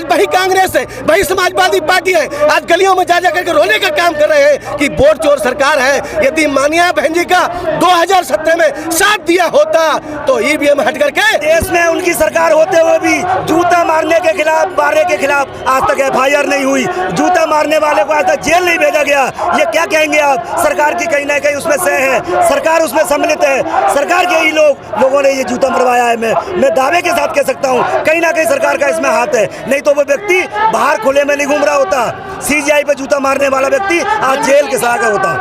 आज वही कांग्रेस है, वही समाजवादी पार्टी है, आज गलियों में जा करके रोने का काम कर रहे हैं कि वोट चोर सरकार है। यदि मानिया बहन जी का 2017 में साथ दिया होता तो ईवीएम हट करके देश में उनकी सरकार होते हुए भी जूता मारने के खिलाफ आज तक FIR नहीं हुई, जूता मारने वाले को आज तक जेल नहीं भेजा गया। ये क्या कहेंगे आप? सरकार की कहीं ना कहीं उसमें सह है, सरकार उसमें सम्मिलित है, सरकार के ही लोगों ने ये जूता मरवाया है। मैं दावे के साथ कह सकता हूँ कहीं ना कहीं सरकार का इसमें हाथ है, नहीं तो वो व्यक्ति बाहर खुले में नहीं घूम रहा होता। CGI पे जूता मारने वाला व्यक्ति आज जेल के साथ होता।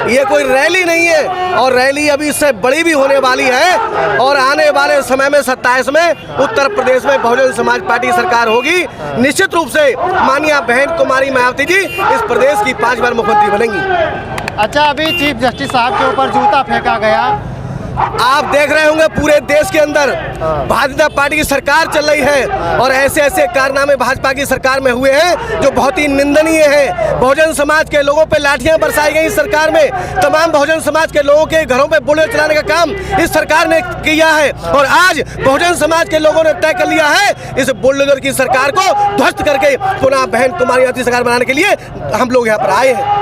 ये कोई रैली नहीं है और रैली अभी इससे बड़ी भी होने वाली है और आने वाले समय में 27 में उत्तर प्रदेश में बहुजन समाज पार्टी सरकार होगी। निश्चित रूप से माननीय बहन कुमारी मायावती जी इस प्रदेश की 5 बार मुख्यमंत्री बनेंगी। अच्छा, अभी चीफ जस्टिस साहब के ऊपर जूता फेंका गया, आप देख रहे होंगे पूरे देश के अंदर भाजपा पार्टी की सरकार चल रही है और ऐसे ऐसे कारनामे भाजपा की सरकार में हुए हैं जो बहुत ही निंदनीय है। बहुजन समाज के लोगों पे लाठियां बरसाई गई सरकार में, तमाम बहुजन समाज के लोगों के घरों पे बुलेट चलाने का काम इस सरकार ने किया है और आज बहुजन समाज के लोगों ने तय कर लिया है इस बुलडोजर की सरकार को ध्वस्त करके पुनः बहन कुमारी मायावती सरकार बनाने के लिए हम लोग यहाँ पर आए हैं।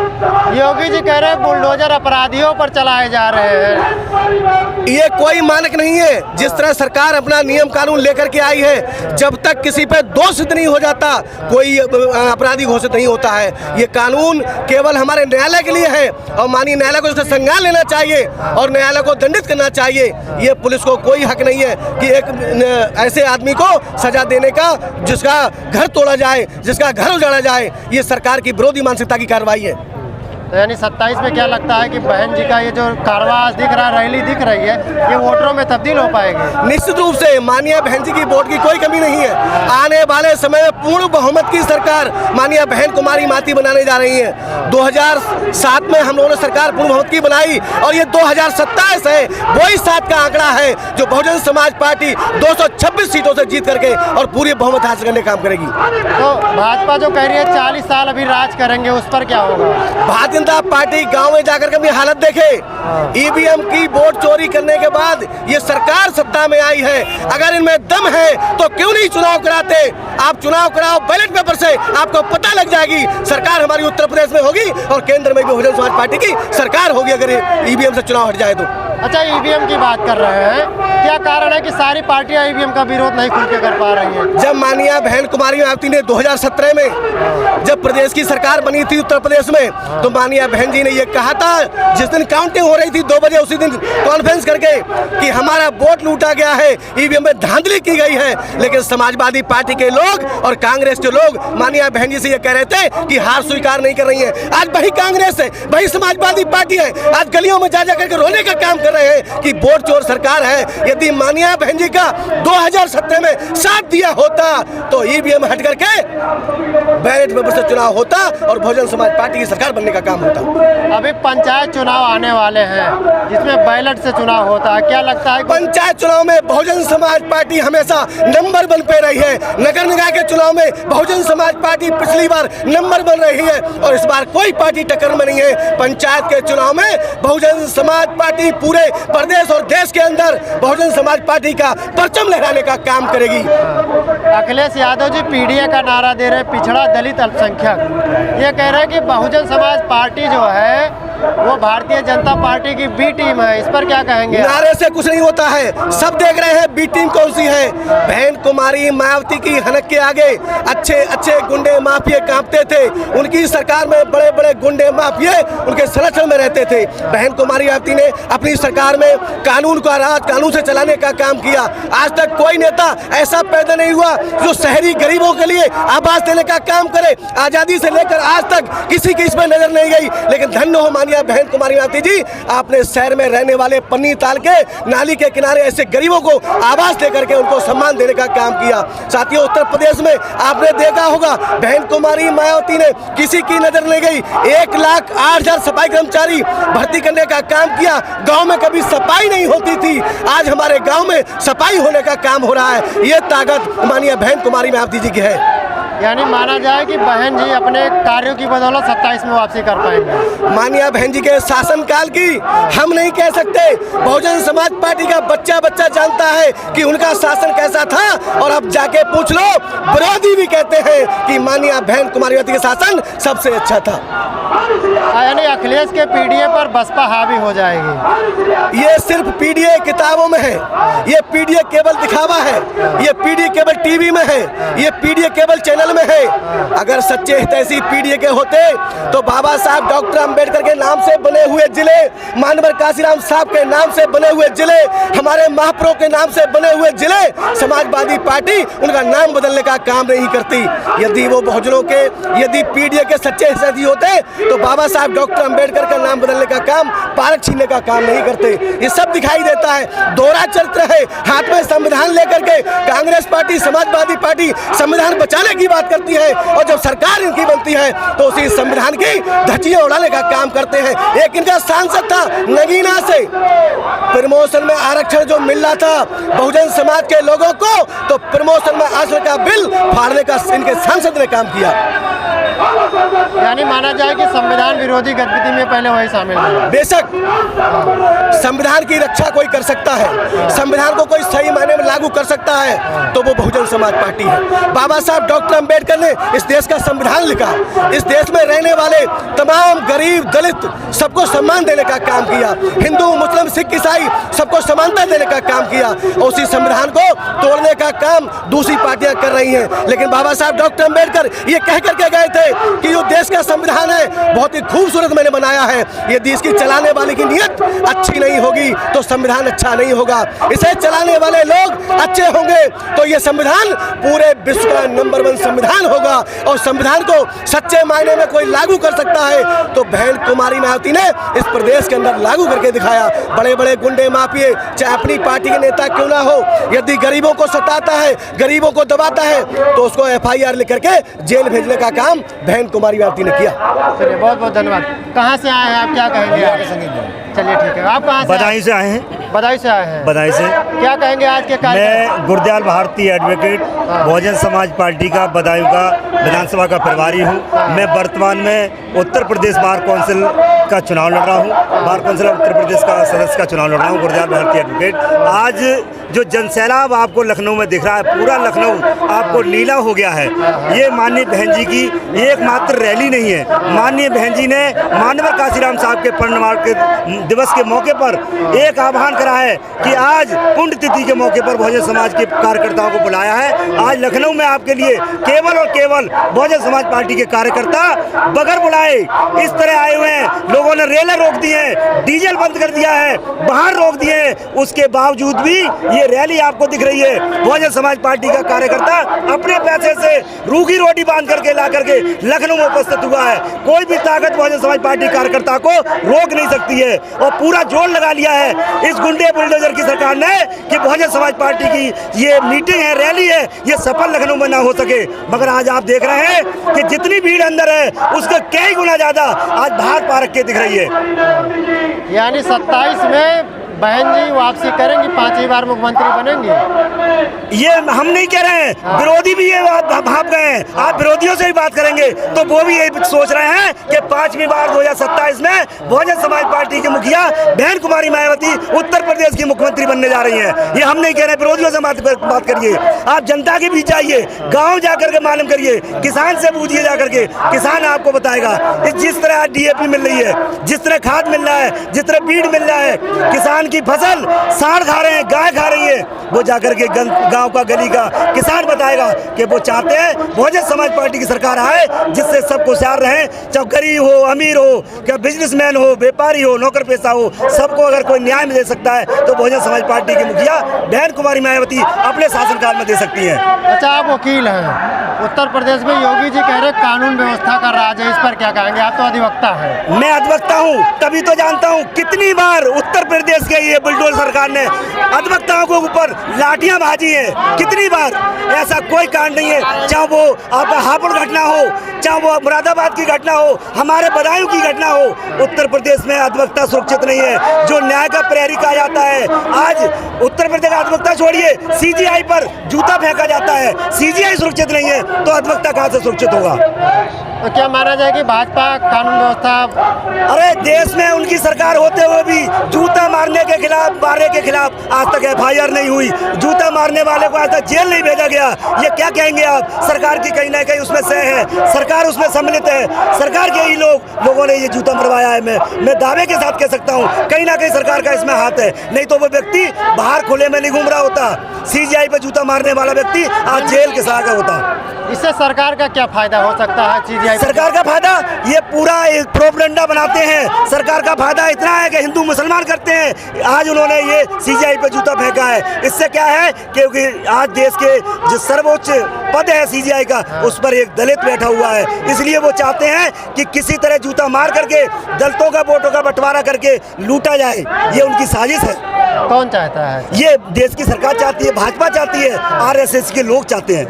योगी जी कह रहे हैं बुलडोजर अपराधियों पर चलाए जा रहे हैं। ये कोई मानक नहीं है। जिस तरह सरकार अपना नियम कानून लेकर के आई है, जब तक किसी पे दोष सिद्ध नहीं हो जाता कोई अपराधी घोषित नहीं होता है। ये कानून केवल हमारे न्यायालय के लिए है और माननीय न्यायालय को इसका संज्ञान लेना चाहिए और न्यायालय को दंडित करना चाहिए। ये पुलिस को कोई हक नहीं है कि एक ऐसे आदमी को सजा देने का जिसका घर तोड़ा जाए, जिसका घर उजाड़ा जाए। ये सरकार की विरोधी मानसिकता की कार्रवाई है। तो यानी 27 में क्या लगता है कि बहन जी का ये जो कारवां दिख रहा है, रैली दिख रही है, ये वोटरों में तब्दील हो पाएगी? निश्चित रूप से माननीय बहन जी की वोट की कोई कमी नहीं है। आने वाले समय में पूर्ण बहुमत की सरकार माननीय बहन कुमारी मायावती बनाने जा रही है। 2007 में हम लोगों ने सरकार पूर्ण बहुमत की बनाई और ये 2027 है वही 7 का आंकड़ा है जो बहुजन समाज पार्टी 226 सीटों से जीत करके और पूरी बहुमत हासिल करने का काम करेगी। तो भाजपा जो कह रही है 40 साल अभी राज करेंगे, उस पर क्या होगा? भारतीय जनता पार्टी गांव में जाकर के अपनी हालत देखे। ईवीएम की वोट चोरी करने के बाद ये सरकार सत्ता में आई है। अगर इनमें दम है तो क्यों नहीं चुनाव कराते? आप चुनाव कराओ बैलेट पेपर से, आपको पता लग जाएगी सरकार हमारी उत्तर प्रदेश में होगी और केंद्र में भी बहुजन समाज पार्टी की सरकार होगी अगर ईवीएम से चुनाव हट जाए तो। अच्छा, ईवीएम की बात कर रहे हैं, क्या कारण है कि सारी पार्टियां ईवीएम का विरोध नहीं खुल के कर पा रही हैं? जब माननीय बहन कुमारी मायावती ने 2017 में जब प्रदेश की सरकार बनी थी उत्तर प्रदेश में, तो माननीय बहन जी ने ये कहा था, जिस दिन काउंटिंग हो रही थी 2 बजे उसी दिन कॉन्फ्रेंस करके कि हमारा वोट लूटा गया है, ईवीएम में धांधली की गई है। लेकिन समाजवादी पार्टी के लोग और कांग्रेस के लोग माननीय बहन जी से ये कह रहे थे कि हार स्वीकार नहीं कर रही है। आज वही कांग्रेस है, वही समाजवादी पार्टी है, आज गलियों में जा करके रोने का काम कर रहे हैं कि वोट चोर सरकार है। यदि माननीय बहन जी का 2017 में साथ दिया होता तो ईवीएम हट करके बैलेट पेपर से चुनाव होता और बहुजन समाज पार्टी की सरकार बनने का काम होता। अभी पंचायत चुनाव आने वाले हैं जिसमें बैलेट से चुनाव होता है, क्या लगता है? पंचायत चुनाव में बहुजन समाज पार्टी हमेशा नंबर 1 पे रही है। नगर निकाय के चुनाव में बहुजन समाज पार्टी पिछली बार नंबर 1 रही है और इस बार कोई पार्टी टक्कर में नहीं है। पंचायत के चुनाव में बहुजन समाज पार्टी पूरे प्रदेश और देश के अंदर बहुजन समाज पार्टी का परचम लहराने का काम करेगी। अखिलेश यादव जी पीडीए का नारा दे रहे, पिछड़ा दलित अल्पसंख्यक। ये कह रहे हैं कि बहुजन समाज पार्टी जो है वो भारतीय जनता पार्टी की बी टीम है, इस पर क्या कहेंगे? नारे से कुछ नहीं होता है, सब देख रहे हैं बी टीम कौन सी है। बहन कुमारी मायावती की हनक के आगे अच्छे अच्छे गुंडे माफिया कांपते थे। उनकी सरकार में बड़े बड़े गुंडे माफिया उनके संरक्षण में रहते थे। बहन कुमारी मायावती ने अपनी सरकार में कानून का राज कानून से चलाने का काम किया। आज तक कोई नेता ऐसा पैदा नहीं हुआ जो शहरी गरीबों के लिए आवास देने का काम करे। आजादी से लेकर आज तक किसी की इसमें नजर नहीं गई, लेकिन धन्य हो माननीय बहन कुमारी मायावती जी, आपने शहर में रहने वाले पन्नी ताल के नाली के किनारे ऐसे गरीबों को आवास देकर के उनको सम्मान देने का काम किया। साथियों, उत्तर प्रदेश में आपने देखा होगा बहन कुमारी मायावती ने किसी की नजर नहीं गई 1,08,000 सफाई कर्मचारी भर्ती करने का काम किया। गांव में कभी सफाई नहीं होती थी, आज हमारे गांव में सफाई होने का काम हो रहा है। ये ताकत माननीय बहन कुमारी मायावती जी की है। यानी माना जाए कि बहन जी अपने कार्यों की बदौलत 27 में वापसी कर पाएंगे। मानिया बहन जी के शासनकाल की हम नहीं कह सकते। बहुजन समाज पार्टी का बच्चा बच्चा जानता है कि उनका शासन कैसा था, और अब जाके पूछ लो, विरोधी भी कहते हैं कि मानिया बहन कुमारीवती का शासन सबसे अच्छा था। यानी अखिलेश के पीडीए पर बसपा हावी हो जाएगी। ये सिर्फ पीडीए किताबों में है, ये पीडीए केवल दिखावा है, ये पीडीए केवल टीवी में है, ये पीडीए केवल चैनल में है। अगर सच्चे हितैषी पीडीए के होते तो बाबा साहब डॉक्टर अंबेडकर के नाम से बने हुए जिले, मानवर काशीराम साहब के नाम से बने हुए जिले, हमारे महाप्रो के नाम से बने हुए जिले, समाजवादी पार्टी उनका नाम बदलने का काम नहीं करती। यदि वो बहुजनों के, यदि पीडीए के सच्चे हितैषी होते तो बाबा साहब डॉक्टर अंबेडकर का नाम बदलने का काम, पारक छीनने का काम नहीं करते। ये सब दिखाई देता है, दोहरा चरित्र है। हाथ में संविधान लेकर के कांग्रेस पार्टी, समाजवादी पार्टी संविधान बचाने की बात करती है, और जब सरकार इनकी बनती है तो उसी संविधान की धज्जियां उड़ाने का काम करते हैं। एक इनका सांसद था नगीना से प्रमोशन में आरक्षण जो मिल रहा था बहुजन समाज के लोगों को, तो प्रमोशन में आरक्षण का बिल फाड़ने का इनके सांसद ने काम किया। यानी माना जाए कि संविधान विरोधी गतिविधि में पहले वही शामिल है। बेशक संविधान की रक्षा कोई कर सकता है, संविधान को कोई सही मायने में लागू कर सकता है तो वो बहुजन समाज पार्टी है। बाबा साहब डॉक्टर अंबेडकर ने इस देश का संविधान लिखा, इस देश में रहने वाले तमाम गरीब दलित सबको सम्मान देने का काम किया, हिंदू मुस्लिम सिख ईसाई सबको समानता देने का काम किया, और उसी संविधान को तोड़ने का काम दूसरी पार्टियां कर रही हैं। लेकिन बाबा साहब डॉक्टर अंबेडकर ये कह करके गए थे कि जो देश का संविधान है बहुत ही खूबसूरत मैंने बनाया है, यदि इसकी चलाने वाले की नियत अच्छी नहीं होगी तो संविधान अच्छा नहीं होगा। इसे चलाने वाले लोग अच्छे होंगे तो ये संविधान पूरे विश्व का नंबर 1 संविधान होगा, और संविधान को सच्चे मायने में कोई लागू कर सकता है तो बहन कुमारी मायावती ने इस प्रदेश के अंदर लागू करके दिखाया। बड़े बड़े गुंडे माफिए चाहे अपनी पार्टी के नेता क्यों ना हो, यदि गरीबों को सताता है, गरीबों को दबाता है तो उसको FIR लिख करके जेल भेजने का काम बहन कुमारी मायावती ने किया। चलिए बहुत बहुत धन्यवाद। कहाँ से आए हैं आप, क्या कहेंगे? चलिए ठीक है, आप कहाँ से? बधाई से आए हैं। बधाई से आए हैं। बधाई से। क्या कहेंगे आज के कार्यक्रम? मैं गुरदयाल भारती एडवोकेट बहुजन समाज पार्टी का बदायूं का विधानसभा का प्रभारी हूँ। मैं वर्तमान में उत्तर प्रदेश बार काउंसिल का चुनाव लड़ रहा हूँ, बार काउंसिल उत्तर प्रदेश का सदस्य का चुनाव लड़ रहा हूँ, गुरदयाल भारती एडवोकेट। आज जो जनसैलाब आपको लखनऊ में दिख रहा है, पूरा लखनऊ आपको नीला हो गया है। ये माननीय बहन जी की एकमात्र रैली नहीं है। माननीय बहन जी ने मानवर काशीराम साहब के परिनिर्वाण के दिवस के मौके पर एक आह्वान करा है कि आज पुण्यतिथि के मौके पर बहुजन समाज के कार्यकर्ताओं को बुलाया है। आज लखनऊ में आपके लिए केवल और केवल बहुजन समाज पार्टी के कार्यकर्ता बगैर बुलाए इस तरह आए हुए हैं। लोगों ने रेलें रोक दी हैं, डीजल बंद कर दिया है, बाहर रोक दिए हैं, उसके बावजूद भी ये रैली आपको दिख रही है। बहुजन समाज पार्टी का कार्यकर्ता अपने पैसे से रूखी रोटी बांध करके ला करके लखनऊ में उपस्थित हुआ है। कोई भी ताकत बहुजन समाज पार्टी कार्यकर्ता को रोक नहीं सकती है, और पूरा जोर लगा लिया है इस गुंडे बुलडोजर की सरकार ने कि बहुजन समाज पार्टी की ये मीटिंग है, रैली है, ये सफल लखनऊ में ना हो सके। मगर आज आप देख रहे हैं कि जितनी भीड़ अंदर है उसका कई गुना ज्यादा आज बाहर पार्क के दिख रही है। यानी 27 में बहन जी वापसी करेंगी, 5वीं बार मुख्यमंत्री बनेंगी। ये हम नहीं कह रहे हैं, विरोधी भी ये भाप गए हैं। आप विरोधियों से भी बात करेंगे तो वो भी ये सोच रहे हैं कि 5वीं बार 2027 में बहुजन समाज पार्टी की मुखिया बहन कुमारी मायावती उत्तर प्रदेश की मुख्यमंत्री बनने जा रही हैं। ये हम नहीं कह रहे, विरोधियों से बात करिए। आप जनता के बीच जाइए, गाँव जाकर के मालूम करिए, किसान से पूछिए जाकर के, किसान आपको बताएगा। जिस तरह आज DAP मिल रही है, जिस तरह खाद मिल रहा है, जिस तरह बीज मिल रहा है, किसान की फसल सांड खा रहे हैं, गाय खा रही है, वो जाकर के गांव का गली का किसान बताएगा कि वो चाहते हैं बहुजन समाज पार्टी की सरकार आए जिससे सब होशियार रहे, चाहे गरीब हो, अमीर हो, क्या बिजनेसमैन हो, व्यापारी हो, नौकर पेशा हो, सबको अगर कोई न्याय दे सकता है तो बहुजन समाज पार्टी की मुखिया बहन कुमारी मायावती अपने शासनकाल में दे सकती है। अच्छा, आप वकील हैं, उत्तर प्रदेश में योगी जी कह रहे कानून व्यवस्था का राज है, इस पर क्या कहेंगे? आप तो अधिवक्ता हैं। मैं अधिवक्ता हूँ तभी तो जानता हूँ कितनी बार उत्तर प्रदेश के ये बुलडोजर सरकार ने अधिवक्ताओं के ऊपर लाठियां भाजी हैं कितनी बार। ऐसा कोई कांड नहीं है, चाहे वो आपका हापुड़ घटना हो, चाहे वो मुरादाबाद की घटना हो, हमारे बदायूं की घटना हो, उत्तर प्रदेश में अधिवक्ता सुरक्षित नहीं है। जो न्याय का प्रहरी कहा जाता है, आज उत्तर प्रदेश का अधिवक्ता छोड़िए, सीजीआई पर जूता फेंका जाता है। सीजीआई सुरक्षित नहीं है तो अधिवक्ता कहाँ से सुरक्षित होगा? तो क्या माना जाए कि भाजपा कानून व्यवस्था, अरे देश में उनकी सरकार होते हुए भी जूता मारने के खिलाफ आज तक एफआईआर नहीं हुई, जूता मारने वाले को आज तक जेल नहीं भेजा गया। ये क्या कहेंगे आप? सरकार की कहीं ना कहीं उसमें सह है, सरकार उसमें सम्मिलित है, सरकार के ही लोगों ने ये जूता मरवाया है। मैं दावे के साथ कह सकता हूँ कहीं ना कहीं सरकार का इसमें हाथ है, नहीं तो वो व्यक्ति बाहर खुले में नहीं घूम रहा होता। सीजीआई पे जूता मारने वाला व्यक्ति आज जेल के साथ होता। इससे सरकार का क्या फायदा हो सकता है? सीजीआई सरकार का फायदा, ये पूरा प्रोपेगेंडा बनाते हैं। सरकार का फायदा इतना है कि हिंदू मुसलमान करते हैं। आज उन्होंने ये सीजीआई पे जूता फेंका है, इससे क्या है क्योंकि आज देश के जो सर्वोच्च पद है सीजीआई का, उस पर एक दलित बैठा हुआ है, इसलिए वो चाहते हैं कि किसी तरह जूता मार करके दलितों का वोटों का बंटवारा करके लूटा जाए। ये उनकी साजिश है। कौन चाहता है? ये देश की सरकार चाहती है, भाजपा चाहती है, आरएसएस के लोग चाहते हैं।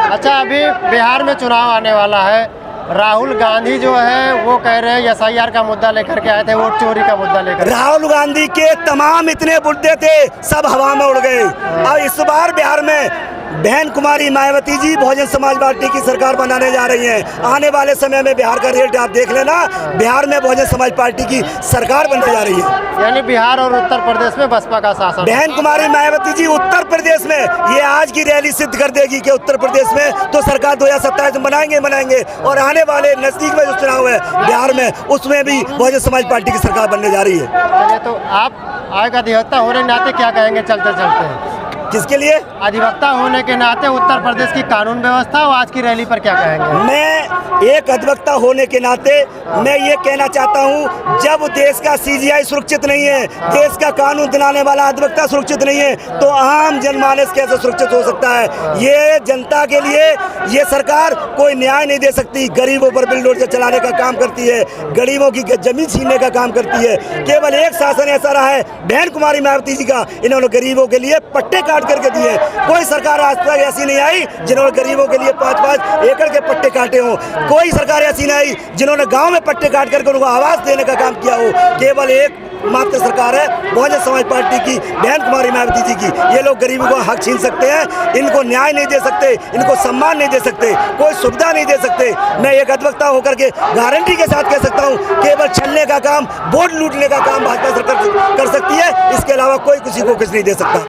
अच्छा, अभी बिहार में चुनाव आने वाला है, राहुल गांधी जो है वो कह रहे हैं एसआईआर का मुद्दा लेकर के आए थे, वोट चोरी का मुद्दा लेकर। राहुल गांधी के तमाम इतने मुद्दे थे, सब हवा में उड़ गए। अब इस बार बिहार में बहन कुमारी मायावती जी बहुजन समाज पार्टी की सरकार बनाने जा रही हैं। आने वाले समय में बिहार का रेट आप देख लेना, बिहार में बहुजन समाज पार्टी की सरकार बनने जा रही है। यानी बिहार और उत्तर प्रदेश में बसपा का शासन। बहन कुमारी मायावती जी उत्तर प्रदेश में ये आज की रैली सिद्ध कर देगी कि उत्तर प्रदेश में तो सरकार 2027 में बनाएंगे और आने वाले नजदीक में जो चुनाव है बिहार में, उसमें भी बहुजन समाज पार्टी की सरकार बनने जा रही है। चलिए, तो आप आयोग अधिवक्ता होने के नाते क्या कहेंगे चलते चलते? किसके लिए? अधिवक्ता होने के नाते उत्तर प्रदेश की कानून व्यवस्था और आज की रैली पर क्या कहेंगे? मैं एक अधिवक्ता होने के नाते मैं ये कहना चाहता हूँ, जब देश का सीजीआई सुरक्षित नहीं है, देश का कानून दिलाने वाला अधिवक्ता सुरक्षित नहीं है, तो आम जनमानस कैसे सुरक्षित हो सकता है? ये जनता के लिए ये सरकार कोई न्याय नहीं दे सकती। गरीबों पर बिल्डोजर चलाने का काम करती है, गरीबों की जमीन छीनने का काम करती है। केवल एक शासन ऐसा रहा है बहन कुमारी मायावती जी का, इन्होंने गरीबों के लिए पट्टे काट करके दिए। कोई सरकार आज तक ऐसी नहीं आई जिन्होंने गरीबों के लिए 5-5 एकड़ के पट्टे काटे हों। कोई सरकार ऐसी नहीं आई जिन्होंने गांव में पट्टे काट करके उनको आवास देने का काम किया हो। केवल एक मात्र सरकार है बहुजन समाज पार्टी की, बहन कुमारी मायावती जी की। ये लोग गरीबों को हक छीन सकते हैं, इनको न्याय नहीं दे सकते, इनको सम्मान नहीं दे सकते, कोई सुविधा नहीं दे सकते। मैं एक अधिवक्ता होकर के गारंटी के साथ कह सकता हूँ, केवल छलने का काम, वोट लूटने का काम भाजपा सरकार कर सकती है, इसके अलावा कोई किसी को कुछ नहीं दे सकता।